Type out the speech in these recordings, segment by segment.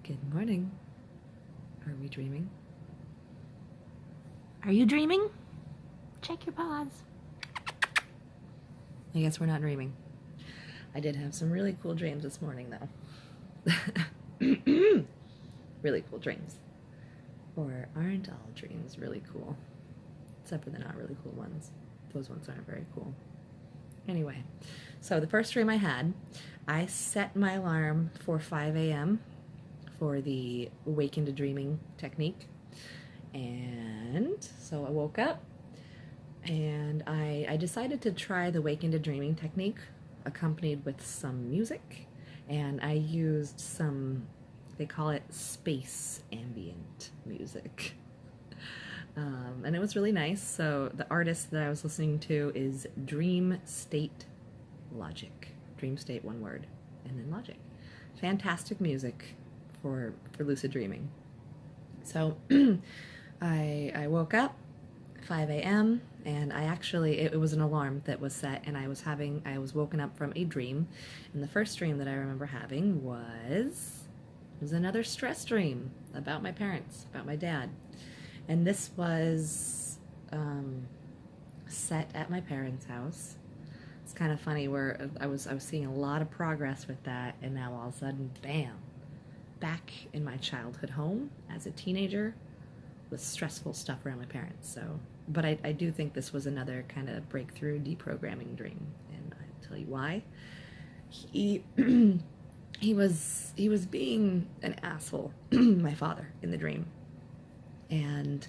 Good morning. Are we dreaming? Are you dreaming? Check your paws. I guess we're not dreaming. I did have some really cool dreams this morning, though. Really cool dreams. Or aren't all dreams really cool? Except for the not really cool ones. Those ones aren't very cool. Anyway, so the first dream I had, I set my alarm for 5 a.m. for the wake into dreaming technique. And so I woke up and I decided to try the wake into dreaming technique accompanied with some music. And I used some, they call it space ambient music. And it was really nice. So the artist that I was listening to is Dream State Logic. Dream State, one word, and then Logic. Fantastic music for lucid dreaming. So I woke up 5 a.m. and it was an alarm that was set, and I was woken up from a dream. And the first dream that I remember having was another stress dream about my parents, about my dad. And this was set at my parents' house. It's kind of funny where I was seeing a lot of progress with that, and now all of a sudden, bam, back in my childhood home as a teenager with stressful stuff around my parents. So, but I do think this was another kind of breakthrough deprogramming dream, and I'll tell you why. He was being an asshole, my father, in the dream. And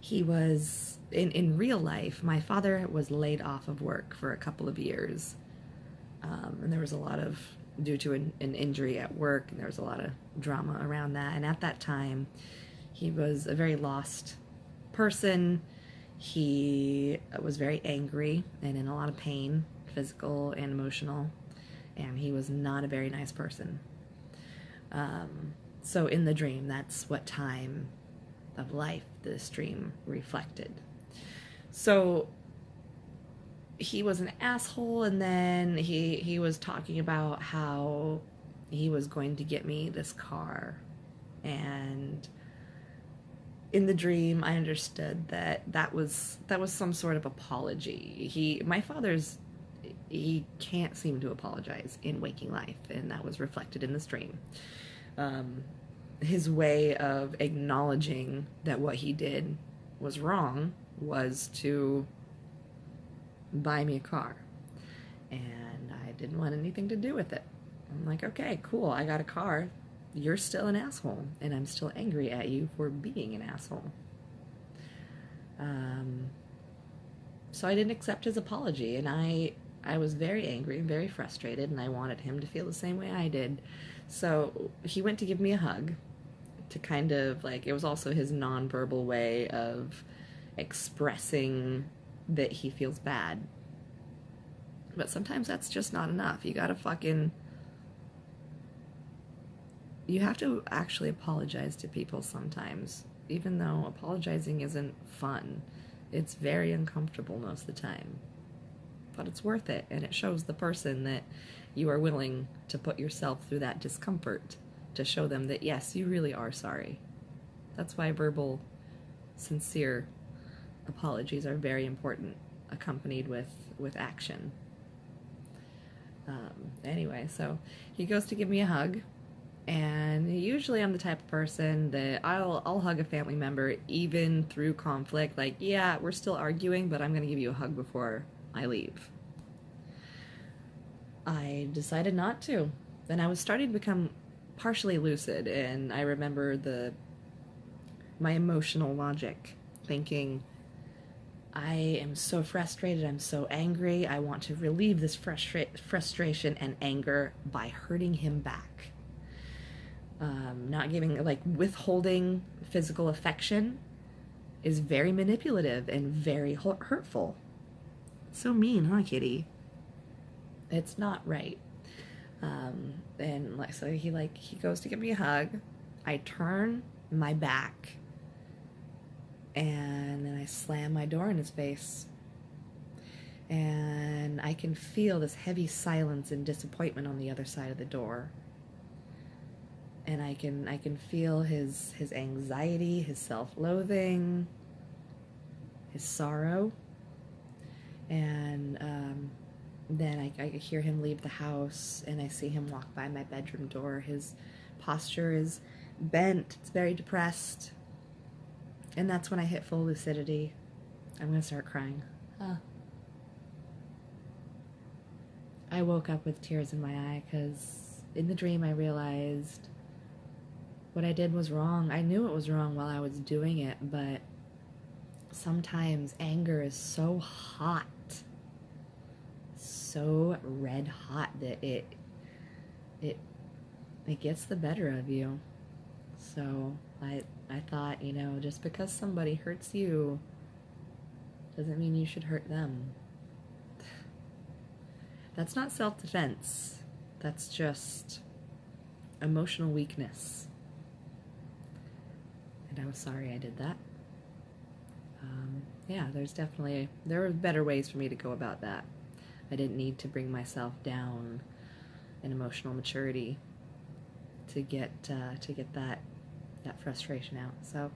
he was, in real life, my father was laid off of work for a couple of years. And there was a lot of, due to an injury at work, and there was a lot of drama around that. And at that time, he was a very lost person. He was very angry and in a lot of pain, physical and emotional. And he was not a very nice person. So in the dream, that's what time of life this dream reflected. So he was an asshole, and then he was talking about how he was going to get me this car. And in the dream, I understood that was some sort of apology. My father's, he can't seem to apologize in waking life, and that was reflected in this dream. His way of acknowledging that what he did was wrong was to buy me a car, and I didn't want anything to do with it. I'm like, okay, cool, I got a car. You're still an asshole, and I'm still angry at you for being an asshole. So I didn't accept his apology, and I was very angry and very frustrated, and I wanted him to feel the same way I did. So he went to give me a hug to kind of, like, it was also his nonverbal way of expressing that he feels bad. But sometimes that's just not enough. You have to actually apologize to people sometimes, even though apologizing isn't fun. It's very uncomfortable most of the time. But it's worth it, and it shows the person that you are willing to put yourself through that discomfort to show them that, yes, you really are sorry. That's why verbal, sincere apologies are very important, accompanied with action. Anyway, so he goes to give me a hug, and usually I'm the type of person that I'll hug a family member even through conflict. Like, yeah, we're still arguing, but I'm going to give you a hug before I leave. I decided not to. Then I was starting to become partially lucid, and I remember my emotional logic, thinking, I am so frustrated, I'm so angry, I want to relieve this frustration and anger by hurting him back. Not giving, like, withholding physical affection is very manipulative and very hurtful. So mean, huh, kitty? It's not right. And like, so he goes to give me a hug. I turn my back, and then I slam my door in his face. And I can feel this heavy silence and disappointment on the other side of the door. and I can feel his anxiety, his self-loathing, his sorrow. And then I hear him leave the house, and I see him walk by my bedroom door. His posture is bent. It's very depressed. And that's when I hit full lucidity. I'm going to start crying. I woke up with tears in my eye because in the dream I realized what I did was wrong. I knew it was wrong while I was doing it, but sometimes anger is so hot, so red hot, that it gets the better of you. So I thought, you know, just because somebody hurts you doesn't mean you should hurt them. That's not self-defense. That's just emotional weakness. And I was sorry I did that. Yeah, there were better ways for me to go about that. I didn't need to bring myself down in emotional maturity to get that frustration out. So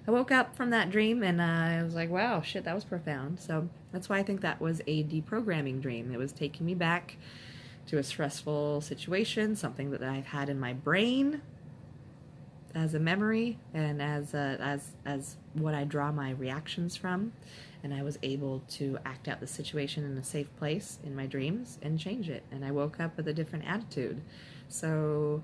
I woke up from that dream, and I was like, wow, shit, that was profound. So that's why I think that was a deprogramming dream. It was taking me back to a stressful situation, something that I've had in my brain as a memory and as what I draw my reactions from, and I was able to act out the situation in a safe place in my dreams and change it. And I woke up with a different attitude. So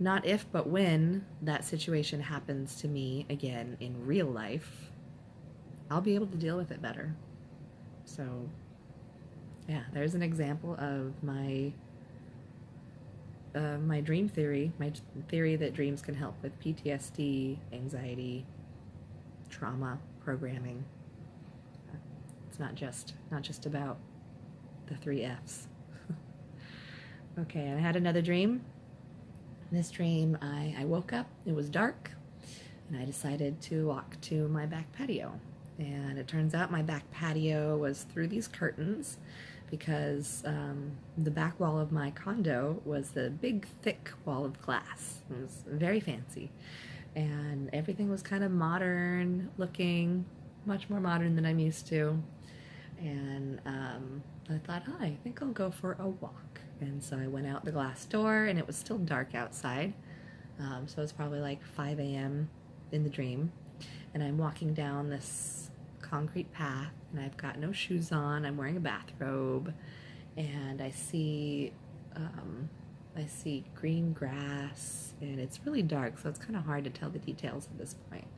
not if, but when that situation happens to me again in real life, I'll be able to deal with it better. So yeah, there's an example of my dream theory, my theory that dreams can help with PTSD, anxiety, trauma, programming. It's not just about the 3 F's. Okay, and I had another dream. In this dream, I woke up, it was dark, and I decided to walk to my back patio. And it turns out my back patio was through these curtains, because the back wall of my condo was the big, thick wall of glass. It was very fancy. And everything was kind of modern looking, much more modern than I'm used to. And I thought, oh, I think I'll go for a walk. And so I went out the glass door, and it was still dark outside. So it was probably like 5 a.m. in the dream. And I'm walking down this concrete path, and I've got no shoes on. I'm wearing a bathrobe, and I see green grass, and it's really dark, so it's kind of hard to tell the details at this point.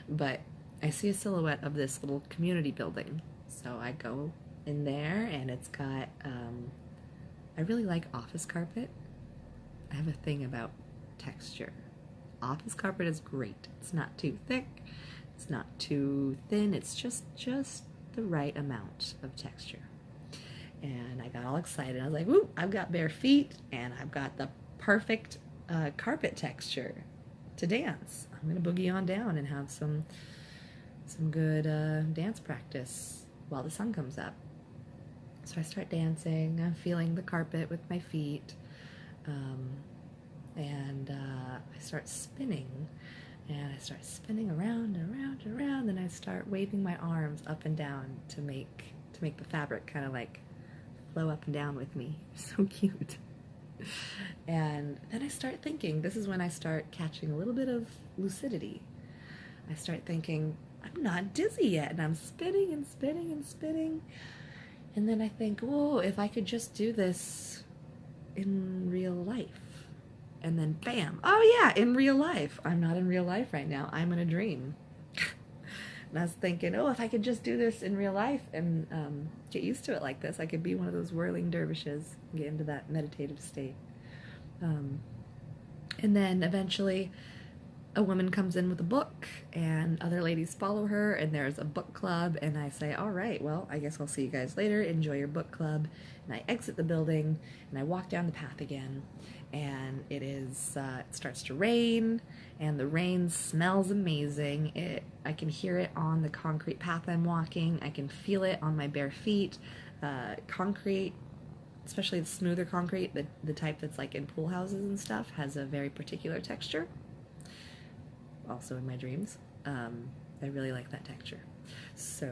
But I see a silhouette of this little community building. So I go in there, and it's got, I really like office carpet. I have a thing about texture. Office carpet is great. It's not too thick. It's not too thin. It's just the right amount of texture. And I got all excited. I was like, woo, I've got bare feet, and I've got the perfect carpet texture to dance. I'm going to boogie on down and have some good dance practice while the sun comes up. So I start dancing. I'm feeling the carpet with my feet. And I start spinning. And I start spinning around and around and around, and I start waving my arms up and down to make the fabric kind of like flow up and down with me. So cute. And then I start thinking, this is when I start catching a little bit of lucidity. I start thinking, I'm not dizzy yet, and I'm spinning and spinning and spinning. And then I think, whoa, if I could just do this in real life. And then bam, oh yeah, in real life. I'm not in real life right now. I'm in a dream. And I was thinking, oh, if I could just do this in real life and get used to it like this, I could be one of those whirling dervishes and get into that meditative state. And then eventually a woman comes in with a book, and other ladies follow her, and there's a book club, and I say, all right, well, I guess I'll see you guys later. Enjoy your book club. And I exit the building, and I walk down the path again, and it starts to rain, and the rain smells amazing. I can hear it on the concrete path I'm walking. I can feel it on my bare feet. Concrete especially the smoother concrete, the type that's like in pool houses and stuff, has a very particular texture. Also in my dreams. I really like that texture. So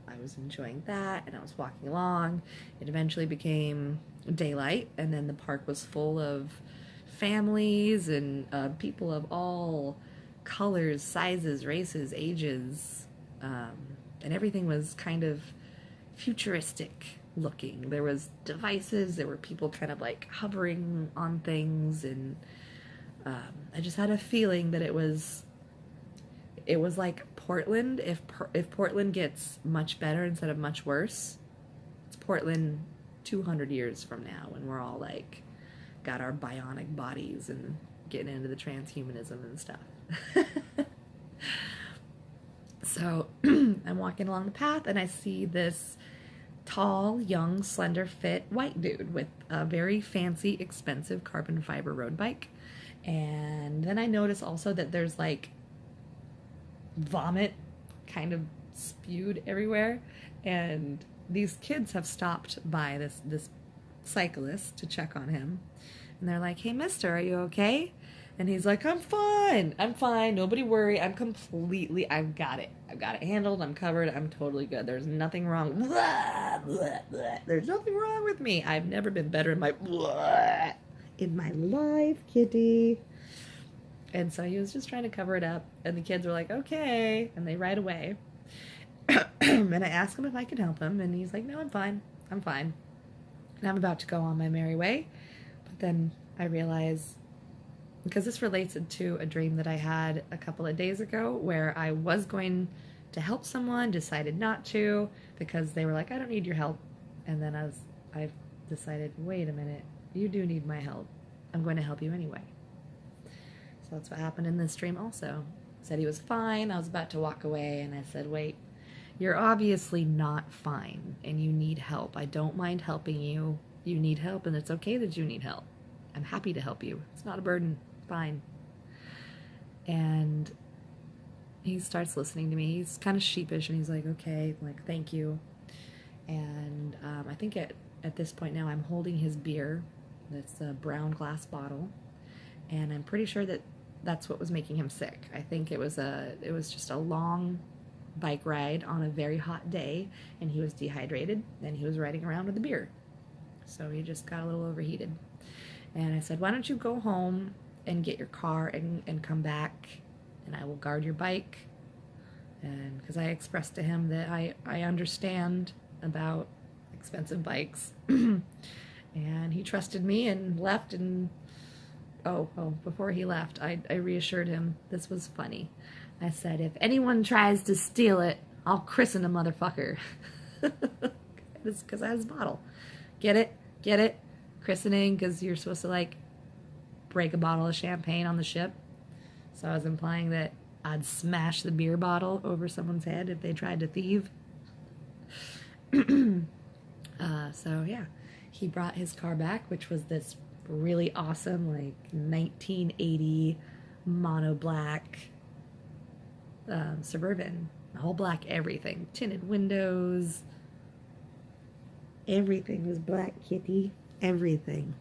I was enjoying that, and I was walking along. It eventually became daylight, and then the park was full of families and people of all colors, sizes, races, ages, and everything was kind of futuristic looking. There was devices, there were people kind of like hovering on things, and I just had a feeling that it was like Portland. If Portland gets much better instead of much worse, it's Portland 200 years from now, when we're all like got our bionic bodies and getting into the transhumanism and stuff. So I'm walking along the path, and I see this tall, young, slender fit white dude with a very fancy, expensive carbon fiber road bike. And then I notice also that there's like vomit kind of spewed everywhere, and these kids have stopped by this cyclist to check on him, and they're like, "Hey mister, are you okay?" And he's like, I'm fine, nobody worry, I've got it handled, I'm covered, I'm totally good, there's nothing wrong, blah, blah, blah. There's nothing wrong with me, I've never been better in my life, kitty. And so he was just trying to cover it up, and the kids were like, okay, and they ride away. And I asked him if I could help him, and he's like, no, I'm fine. And I'm about to go on my merry way, but then I realize, because this relates to a dream that I had a couple of days ago, where I was going to help someone, decided not to, because they were like, I don't need your help. And then I decided, wait a minute, you do need my help. I'm going to help you anyway. So that's what happened in this dream also. Said he was fine. I was about to walk away, and I said, wait, you're obviously not fine, and you need help. I don't mind helping you. You need help, and it's okay that you need help. I'm happy to help you. It's not a burden. Fine. And he starts listening to me. He's kind of sheepish, and he's like, okay, like, thank you. And I think at this point now, I'm holding his beer. That's a brown glass bottle, and I'm pretty sure that that's what was making him sick. I think it was just a long bike ride on a very hot day, and he was dehydrated, and he was riding around with a beer. So he just got a little overheated. And I said, why don't you go home and get your car and come back, and I will guard your bike. And because I expressed to him that I understand about expensive bikes. And he trusted me and left, and before he left, I reassured him this was funny. I said, if anyone tries to steal it, I'll christen a motherfucker. It's because I had his bottle. Get it? Christening, because you're supposed to like break a bottle of champagne on the ship. So I was implying that I'd smash the beer bottle over someone's head if they tried to thieve. So yeah, he brought his car back, which was this really awesome, like 1980 mono black Suburban, all black, everything, tinted windows, everything was black, kitty, everything.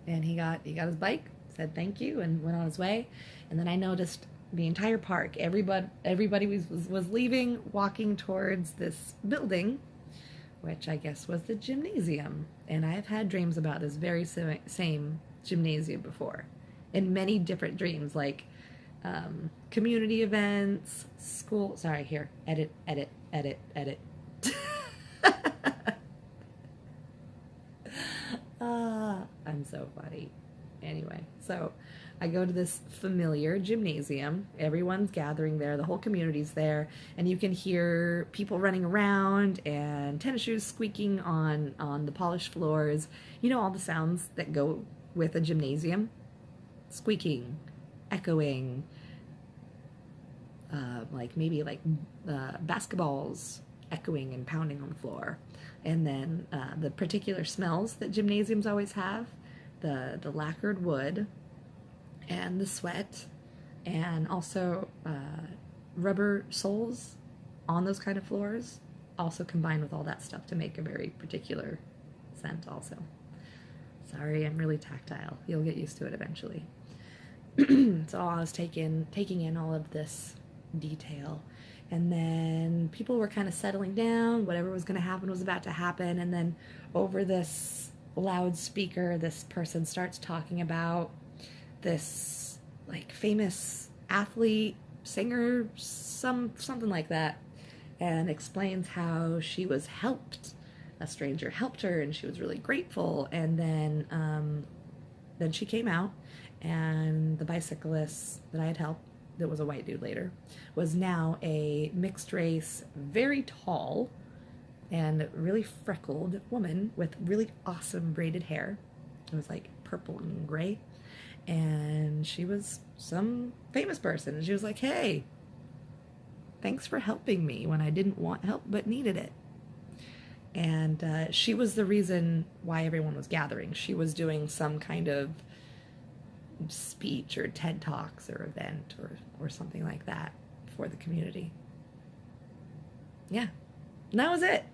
And he got his bike, said thank you, and went on his way. And then I noticed the entire park, everybody was leaving, walking towards this building, which I guess was the gymnasium. And I've had dreams about this very same gymnasium before, in many different dreams, like community events, school. Sorry, here, edit. I'm so funny. Anyway, so I go to this familiar gymnasium. Everyone's gathering there. The whole community's there. And you can hear people running around and tennis shoes squeaking on the polished floors. You know, all the sounds that go with a gymnasium. Squeaking, echoing, maybe basketballs echoing and pounding on the floor. And then the particular smells that gymnasiums always have, the lacquered wood and the sweat, and also rubber soles on those kind of floors, also combined with all that stuff to make a very particular scent also. Sorry, I'm really tactile. You'll get used to it eventually. So I was taking in all of this detail, and then people were kind of settling down. Whatever was going to happen was about to happen, and then over this loudspeaker, this person starts talking about this like famous athlete, singer, something like that, and explains how she was helped. A stranger helped her, and she was really grateful. And then she came out, and the bicyclist that I had helped, that was a white dude later, was now a mixed race, very tall, and really freckled woman with really awesome braided hair. It was like purple and gray. And she was some famous person. And she was like, hey, thanks for helping me when I didn't want help but needed it. And she was the reason why everyone was gathering. She was doing some kind of speech or TED Talks or event or something like that for the community. Yeah. And that was it.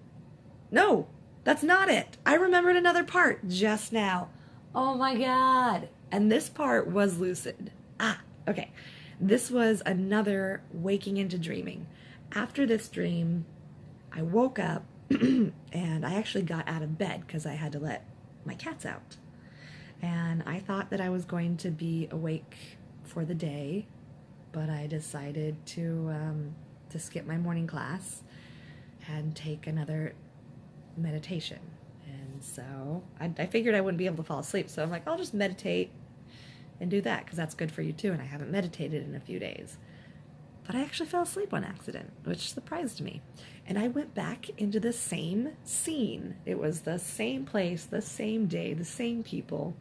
No, that's not it. I remembered another part just now. Oh my God. And this part was lucid. Okay. This was another waking into dreaming. After this dream, I woke up and I actually got out of bed because I had to let my cats out. And I thought that I was going to be awake for the day, but I decided to skip my morning class and take another meditation. And so I figured I wouldn't be able to fall asleep, so I'm like, I'll just meditate and do that because that's good for you too, and I haven't meditated in a few days. But I actually fell asleep on accident, which surprised me. And I went back into the same scene. It was the same place, the same day, the same people.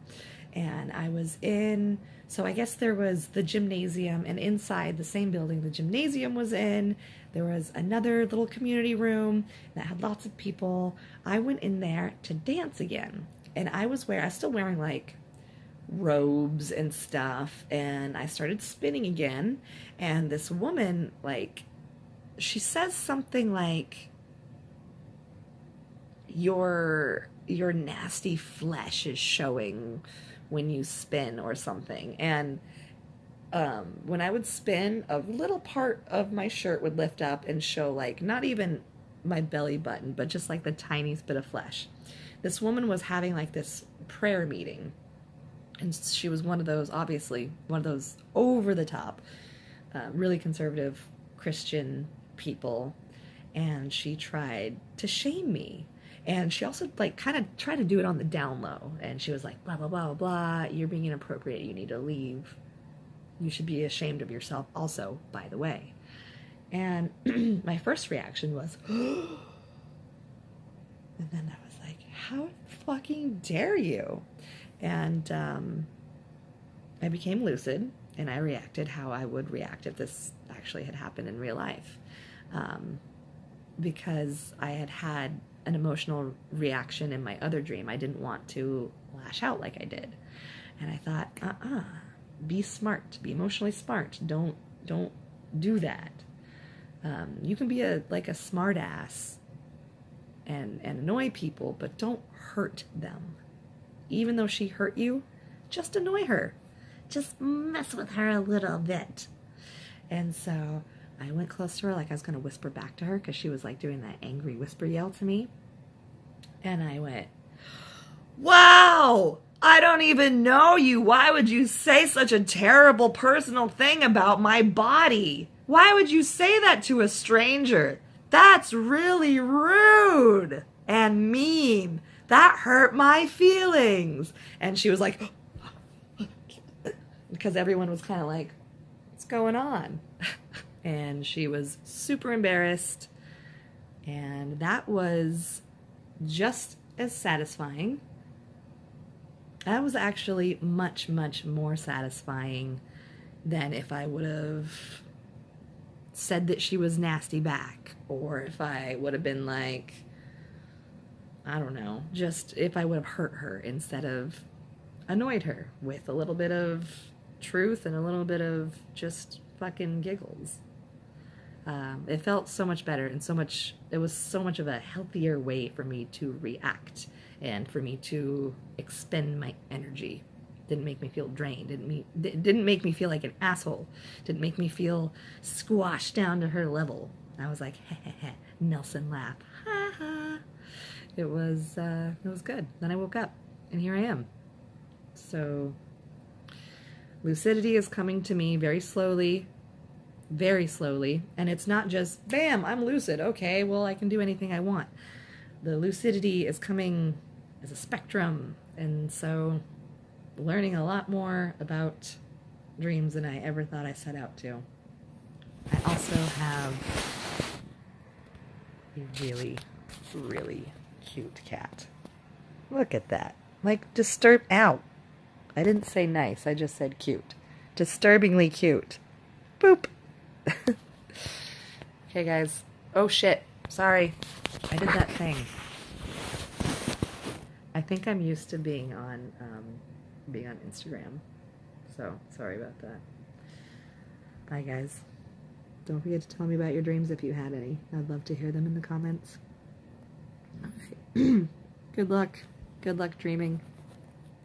And I was in, so I guess there was the gymnasium, and inside the same building the gymnasium was in, there was another little community room that had lots of people. I went in there to dance again. And I was still wearing like robes and stuff, and I started spinning again, and this woman, like, she says something like, your nasty flesh is showing when you spin or something. And when I would spin, a little part of my shirt would lift up and show, like, not even my belly button, but just like the tiniest bit of flesh. This woman was having like this prayer meeting. And she was obviously one of those over the top, really conservative Christian people. And she tried to shame me. And she also like kind of tried to do it on the down low. And she was like, blah, blah, blah, blah, blah. You're being inappropriate. You need to leave. You should be ashamed of yourself also, by the way. And my first reaction was, and then I was like, how fucking dare you? And I became lucid, and I reacted how I would react if this actually had happened in real life. Because I had had an emotional reaction in my other dream. I didn't want to lash out like I did. And I thought, be smart, be emotionally smart. Don't do that. You can be a smart ass and annoy people, but don't hurt them. Even though she hurt you, just annoy her. Just mess with her a little bit. And so I went close to her, like I was going to whisper back to her because she was like doing that angry whisper yell to me. And I went, wow, I don't even know you. Why would you say such a terrible personal thing about my body? Why would you say that to a stranger? That's really rude and mean. That hurt my feelings. And she was like, because everyone was kind of like, what's going on? And she was super embarrassed. And that was just as satisfying. That was actually much, much more satisfying than if I would have said that she was nasty back, or if I would have been like, I don't know, just if I would have hurt her instead of annoyed her with a little bit of truth and a little bit of just fucking giggles. It felt so much better, and it was so much of a healthier way for me to react and for me to expend my energy. Didn't make me feel drained. Didn't make me feel like an asshole. Didn't make me feel squashed down to her level. I was like, Nelson laugh. Ha ha. It was good. Then I woke up, and here I am. So, lucidity is coming to me very slowly, and it's not just, bam, I'm lucid. Okay, well, I can do anything I want. The lucidity is coming as a spectrum, and so learning a lot more about dreams than I ever thought I set out to. I also have a really, really cute cat. Look at that. Like, ow. I didn't say nice, I just said cute. Disturbingly cute. Boop. Okay, guys. Oh, shit. Sorry. I did that thing. I think I'm used to being on Instagram. So, sorry about that. Bye, guys. Don't forget to tell me about your dreams if you had any. I'd love to hear them in the comments. All right. Good luck. Good luck dreaming.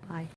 Bye.